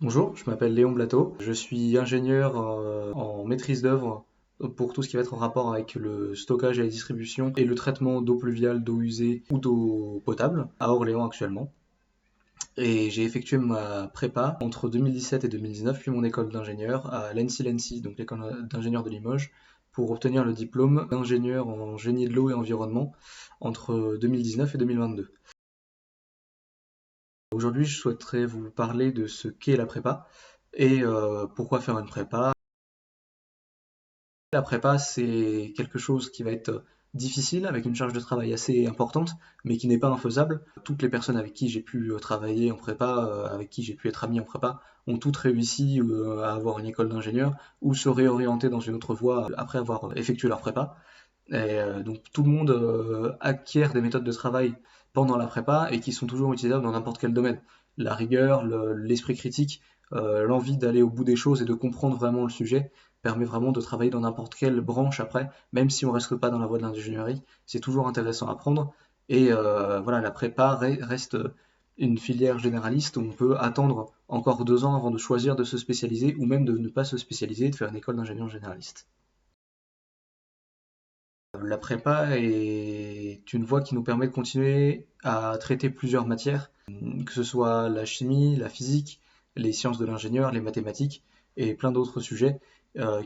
Bonjour, je m'appelle Léon Blateau. Je suis ingénieur en maîtrise d'œuvre pour tout ce qui va être en rapport avec le stockage et la distribution et le traitement d'eau pluviale, d'eau usée ou d'eau potable à Orléans actuellement. Et j'ai effectué ma prépa entre 2017 et 2019, puis mon école d'ingénieur à l'ENSI, donc l'école d'ingénieur de Limoges, pour obtenir le diplôme d'ingénieur en génie de l'eau et environnement entre 2019 et 2022. Aujourd'hui, je souhaiterais vous parler de ce qu'est la prépa et pourquoi faire une prépa. La prépa, c'est quelque chose qui va être difficile, avec une charge de travail assez importante, mais qui n'est pas infaisable. Toutes les personnes avec qui j'ai pu travailler en prépa, avec qui j'ai pu être ami en prépa, ont toutes réussi à avoir une école d'ingénieur ou se réorienter dans une autre voie après avoir effectué leur prépa. Et donc tout le monde acquiert des méthodes de travail pendant la prépa et qui sont toujours utilisables dans n'importe quel domaine. La rigueur, l'esprit critique, l'envie d'aller au bout des choses et de comprendre vraiment le sujet permet vraiment de travailler dans n'importe quelle branche après, même si on reste pas dans la voie de l'ingénierie, c'est toujours intéressant à apprendre. Et voilà, la prépa reste une filière généraliste où on peut attendre encore 2 ans avant de choisir de se spécialiser ou même de ne pas se spécialiser et de faire une école d'ingénieur généraliste. La prépa est une voie qui nous permet de continuer à traiter plusieurs matières, que ce soit la chimie, la physique, les sciences de l'ingénieur, les mathématiques et plein d'autres sujets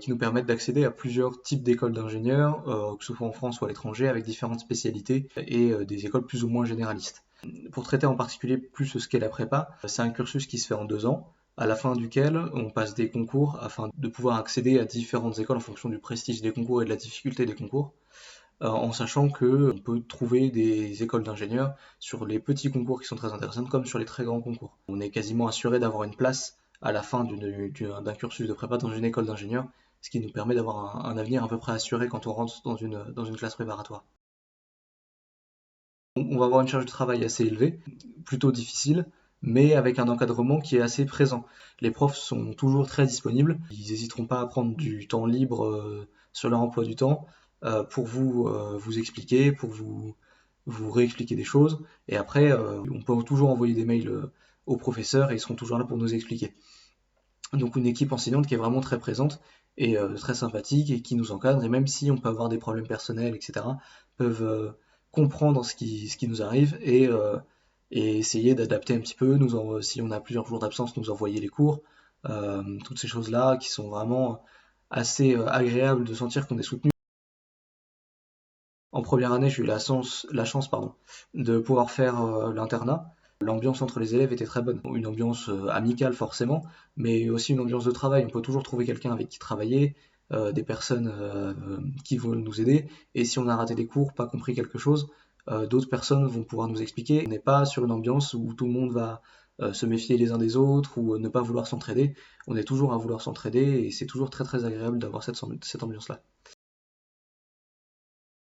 qui nous permettent d'accéder à plusieurs types d'écoles d'ingénieurs, que ce soit en France ou à l'étranger, avec différentes spécialités et des écoles plus ou moins généralistes. Pour traiter en particulier plus ce qu'est la prépa, c'est un cursus qui se fait en 2 ans, à la fin duquel on passe des concours afin de pouvoir accéder à différentes écoles en fonction du prestige des concours et de la difficulté des concours, en sachant que on peut trouver des écoles d'ingénieurs sur les petits concours qui sont très intéressantes comme sur les très grands concours. On est quasiment assuré d'avoir une place à la fin d'un cursus de prépa dans une école d'ingénieur, ce qui nous permet d'avoir un avenir à peu près assuré quand on rentre dans une classe préparatoire. On va avoir une charge de travail assez élevée, plutôt difficile, mais avec un encadrement qui est assez présent. Les profs sont toujours très disponibles, ils n'hésiteront pas à prendre du temps libre sur leur emploi du temps pour vous expliquer, pour vous réexpliquer des choses, et après on peut toujours envoyer des mails aux professeurs et ils seront toujours là pour nous expliquer. Donc une équipe enseignante qui est vraiment très présente et très sympathique et qui nous encadre, et même si on peut avoir des problèmes personnels, etc., peuvent comprendre ce qui nous arrive et essayer d'adapter un petit peu, si on a plusieurs jours d'absence, nous envoyer les cours, toutes ces choses-là qui sont vraiment assez agréables de sentir qu'on est soutenu. En première année, j'ai eu la chance pardon, de pouvoir faire l'internat. L'ambiance entre les élèves était très bonne. Une ambiance amicale forcément, mais aussi une ambiance de travail. On peut toujours trouver quelqu'un avec qui travailler, des personnes qui vont nous aider. Et si on a raté des cours, pas compris quelque chose, d'autres personnes vont pouvoir nous expliquer. On n'est pas sur une ambiance où tout le monde va se méfier les uns des autres ou ne pas vouloir s'entraider. On est toujours à vouloir s'entraider et c'est toujours très très agréable d'avoir cette ambiance-là.